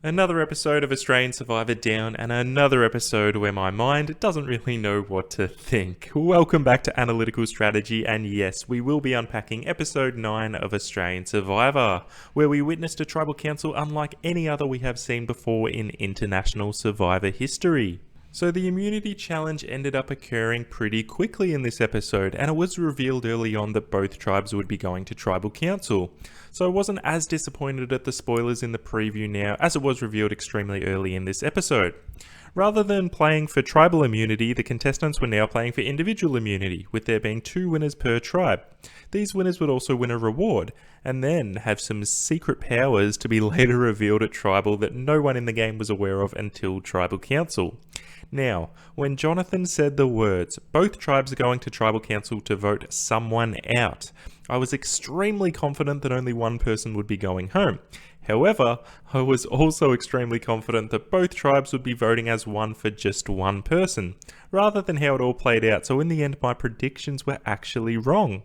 Another episode of Australian Survivor down, and another episode where my mind doesn't really know what to think. Welcome back to Analytical Strategy, and yes, we will be unpacking episode 9 of Australian Survivor, where we witnessed a tribal council unlike any other we have seen before in international Survivor history. So the immunity challenge ended up occurring pretty quickly in this episode, and it was revealed early on that both tribes would be going to tribal council. So I wasn't as disappointed at the spoilers in the preview now, as it was revealed extremely early in this episode. Rather than playing for tribal immunity, the contestants were now playing for individual immunity, with there being 2 winners per tribe. These winners would also win a reward, and then have some secret powers to be later revealed at tribal that no one in the game was aware of until tribal council. Now, when Jonathan said the words, both tribes are going to tribal council to vote someone out, I was extremely confident that only one person would be going home. However, I was also extremely confident that both tribes would be voting as one for just one person, rather than how it all played out, so in the end my predictions were actually wrong.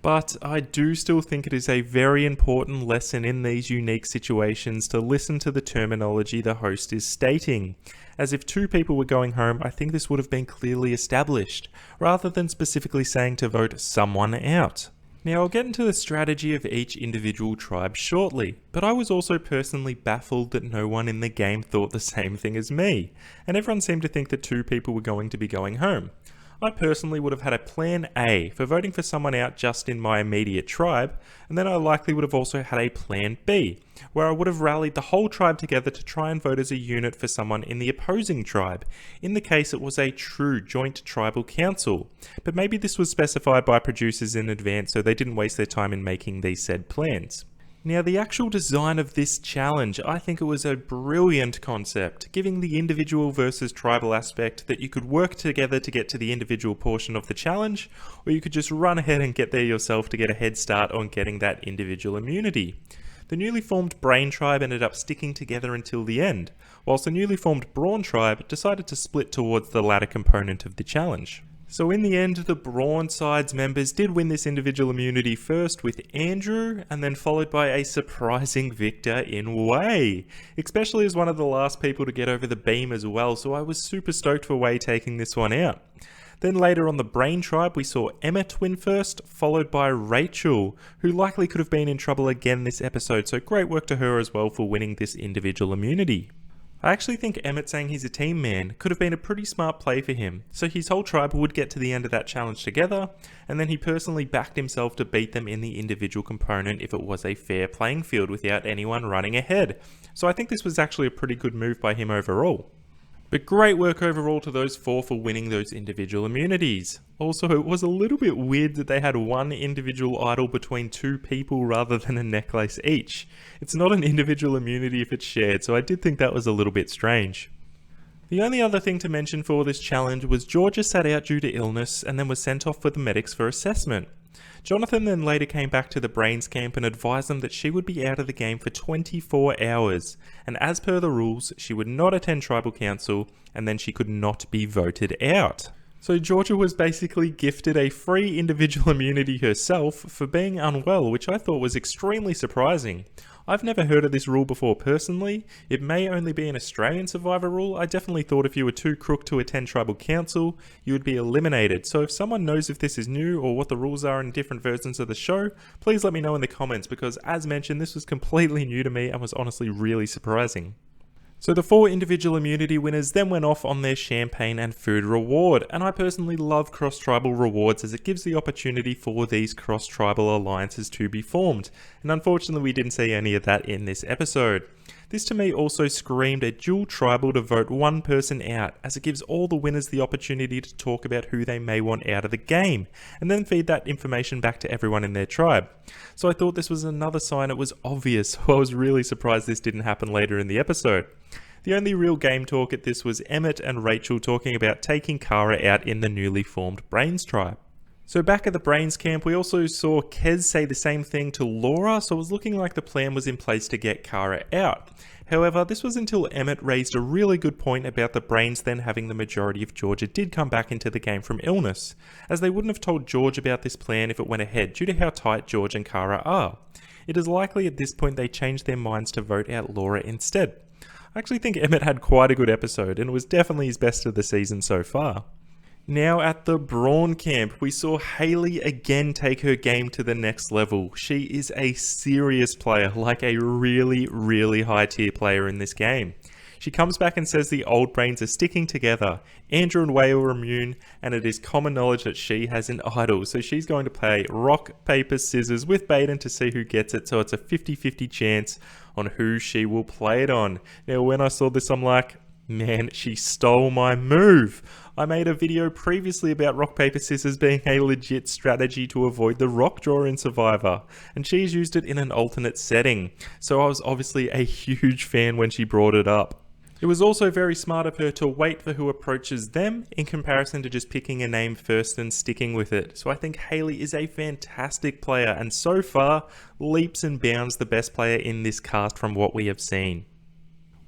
But I do still think it is a very important lesson in these unique situations to listen to the terminology the host is stating. As if 2 people were going home, I think this would have been clearly established, rather than specifically saying to vote someone out. Now I'll get into the strategy of each individual tribe shortly, but I was also personally baffled that no one in the game thought the same thing as me, and everyone seemed to think that 2 people were going to be going home. I personally would have had a plan A for voting for someone out just in my immediate tribe, and then I likely would have also had a plan B, where I would have rallied the whole tribe together to try and vote as a unit for someone in the opposing tribe, in the case it was a true joint tribal council. But maybe this was specified by producers in advance so they didn't waste their time in making these said plans. Now the actual design of this challenge, I think it was a brilliant concept, giving the individual versus tribal aspect that you could work together to get to the individual portion of the challenge, or you could just run ahead and get there yourself to get a head start on getting that individual immunity. The newly formed Brain tribe ended up sticking together until the end, whilst the newly formed Brawn tribe decided to split towards the latter component of the challenge. So in the end, the Brawn side's members did win this individual immunity first with Andrew, and then followed by a surprising victor in Wei, especially as one of the last people to get over the beam as well, so I was super stoked for Wei taking this one out. Then later on the Brain tribe, we saw Emmett win first, followed by Rachel, who likely could have been in trouble again this episode, so great work to her as well for winning this individual immunity. I actually think Emmett saying he's a team man could have been a pretty smart play for him, so his whole tribe would get to the end of that challenge together, and then he personally backed himself to beat them in the individual component if it was a fair playing field without anyone running ahead. So I think this was actually a pretty good move by him overall. But great work overall to those 4 for winning those individual immunities. Also, it was a little bit weird that they had one individual idol between 2 people rather than a necklace each. It's not an individual immunity if it's shared, so I did think that was a little bit strange. The only other thing to mention for this challenge was Georgia sat out due to illness and then was sent off with the medics for assessment. Jonathan then later came back to the Brains camp and advised them that she would be out of the game for 24 hours, and as per the rules, she would not attend tribal council, and then she could not be voted out. So Georgia was basically gifted a free individual immunity herself for being unwell, which I thought was extremely surprising. I've never heard of this rule before personally. It may only be an Australian Survivor rule. I definitely thought if you were too crook to attend tribal council, you would be eliminated. So if someone knows if this is new or what the rules are in different versions of the show, please let me know in the comments, because as mentioned, this was completely new to me and was honestly really surprising. So the 4 individual immunity winners then went off on their champagne and food reward, and I personally love cross-tribal rewards as it gives the opportunity for these cross-tribal alliances to be formed, and unfortunately we didn't see any of that in this episode. This to me also screamed a dual tribal to vote one person out, as it gives all the winners the opportunity to talk about who they may want out of the game, and then feed that information back to everyone in their tribe. So I thought this was another sign it was obvious, so I was really surprised this didn't happen later in the episode. The only real game talk at this was Emmett and Rachel talking about taking Kara out in the newly formed Brains tribe. So back at the Brains camp, we also saw Kez say the same thing to Laura, so it was looking like the plan was in place to get Kara out. However, this was until Emmett raised a really good point about the Brains then having the majority if Georgia did come back into the game from illness, as they wouldn't have told George about this plan if it went ahead due to how tight George and Kara are. It is likely at this point they changed their minds to vote out Laura instead. I actually think Emmett had quite a good episode, and it was definitely his best of the season so far. Now at the Brawn camp, we saw Hayley again take her game to the next level. She is a serious player, like a really, really high tier player in this game. She comes back and says the old brains are sticking together. Andrew and Whale are immune, and it is common knowledge that she has an idol. So she's going to play rock, paper, scissors with Baden to see who gets it. So it's a 50-50 chance on who she will play it on. Now when I saw this, I'm like, man, she stole my move. I made a video previously about rock, paper, scissors being a legit strategy to avoid the rock draw in Survivor, and she's used it in an alternate setting. So I was obviously a huge fan when she brought it up. It was also very smart of her to wait for who approaches them in comparison to just picking a name first and sticking with it. So I think Hayley is a fantastic player, and so far, leaps and bounds the best player in this cast from what we have seen.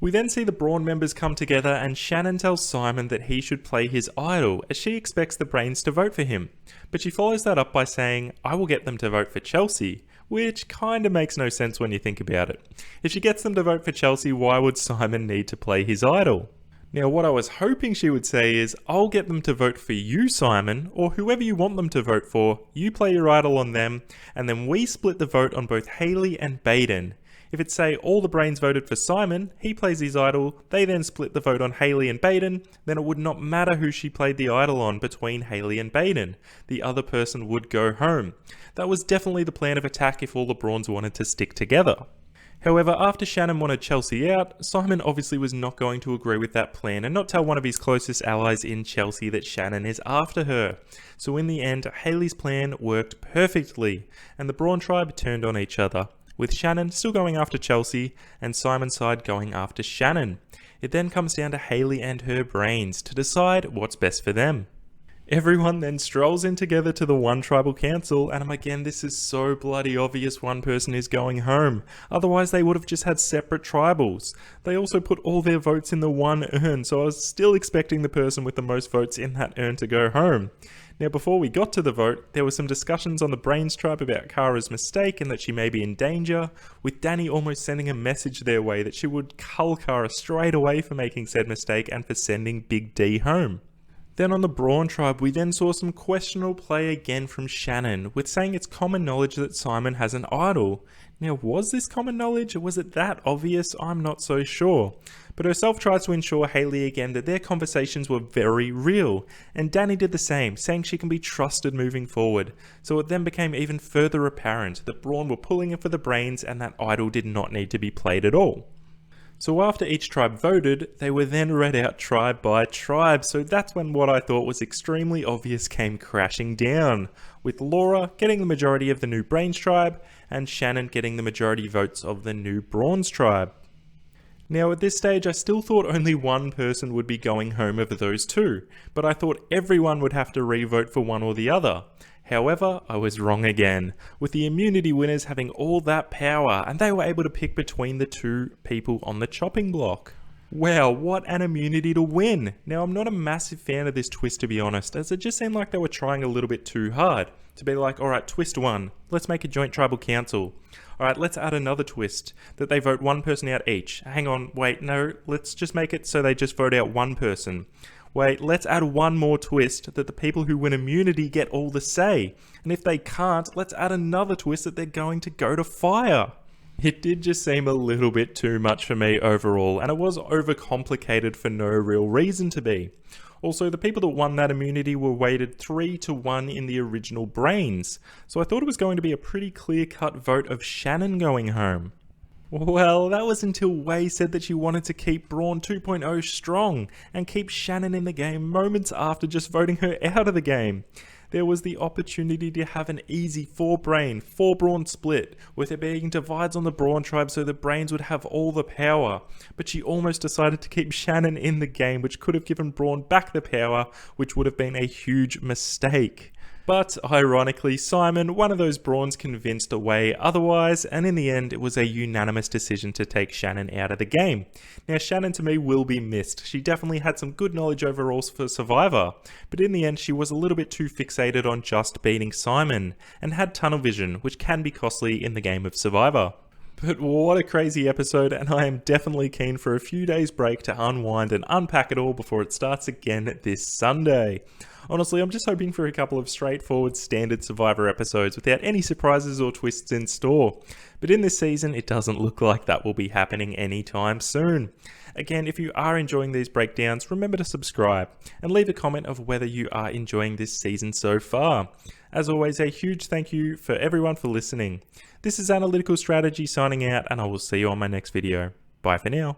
We then see the Brawn members come together, and Shannon tells Simon that he should play his idol as she expects the brains to vote for him. But she follows that up by saying, I will get them to vote for Chelsea, which kinda makes no sense when you think about it. If she gets them to vote for Chelsea, why would Simon need to play his idol? Now what I was hoping she would say is, I'll get them to vote for you, Simon, or whoever you want them to vote for, you play your idol on them, and then we split the vote on both Hayley and Baden. If it's say all the brains voted for Simon, he plays his idol, they then split the vote on Hayley and Baden, then it would not matter who she played the idol on between Hayley and Baden. The other person would go home. That was definitely the plan of attack if all the Brawns wanted to stick together. However, after Shannon wanted Chelsea out, Simon obviously was not going to agree with that plan and not tell one of his closest allies in Chelsea that Shannon is after her. So in the end, Hayley's plan worked perfectly, and the Brawn tribe turned on each other, with Shannon still going after Chelsea and Simon's side going after Shannon. It then comes down to Hayley and her brains to decide what's best for them. Everyone then strolls in together to the one tribal council, and again, this is so bloody obvious one person is going home. Otherwise they would have just had separate tribals. They also put all their votes in the one urn, so I was still expecting the person with the most votes in that urn to go home. Now before we got to the vote, there were some discussions on the Brains tribe about Kara's mistake and that she may be in danger, with Danny almost sending a message their way that she would cull Kara straight away for making said mistake and for sending Big D home. Then on the Brawn tribe, we then saw some questionable play again from Shannon, with saying it's common knowledge that Simon has an idol. Now was this common knowledge, or was it that obvious? I'm not so sure. But herself tries to ensure Hayley again that their conversations were very real, and Danny did the same, saying she can be trusted moving forward. So it then became even further apparent that Brawn were pulling it for the brains and that idol did not need to be played at all. So after each tribe voted, they were then read out tribe by tribe, so that's when what I thought was extremely obvious came crashing down, with Laura getting the majority of the new Brains tribe, and Shannon getting the majority votes of the new Brawns tribe. Now at this stage I still thought only one person would be going home of those two, but I thought everyone would have to re-vote for one or the other. However, I was wrong again, with the immunity winners having all that power, and they were able to pick between the two people on the chopping block. Wow, what an immunity to win! Now I'm not a massive fan of this twist to be honest, as it just seemed like they were trying a little bit too hard. To be like, alright, twist one, let's make a joint tribal council. Alright, let's add another twist, that they vote one person out each. Hang on, wait, no, let's just make it so they just vote out one person. Wait, let's add one more twist that the people who win immunity get all the say. And if they can't, let's add another twist that they're going to go to fire. It did just seem a little bit too much for me overall, and it was overcomplicated for no real reason to be. Also, the people that won that immunity were weighted 3-1 in the original Brains, so I thought it was going to be a pretty clear-cut vote of Shannon going home. Well, that was until Wei said that she wanted to keep Brawn 2.0 strong and keep Shannon in the game moments after just voting her out of the game. There was the opportunity to have an easy 4-brain, 4-brawn split, with it being divides on the Brawn tribe so the brains would have all the power. But she almost decided to keep Shannon in the game, which could have given Brawn back the power, which would have been a huge mistake. But ironically, Simon, one of those Brawns, convinced away otherwise, and in the end it was a unanimous decision to take Shannon out of the game. Now Shannon to me will be missed. She definitely had some good knowledge overall for Survivor, but in the end she was a little bit too fixated on just beating Simon, and had tunnel vision, which can be costly in the game of Survivor. But what a crazy episode, and I am definitely keen for a few days break to unwind and unpack it all before it starts again this Sunday. Honestly, I'm just hoping for a couple of straightforward standard Survivor episodes without any surprises or twists in store. But in this season, it doesn't look like that will be happening anytime soon. Again, if you are enjoying these breakdowns, remember to subscribe and leave a comment of whether you are enjoying this season so far. As always, a huge thank you for everyone for listening. This is Analytical Strategy signing out, and I will see you on my next video. Bye for now.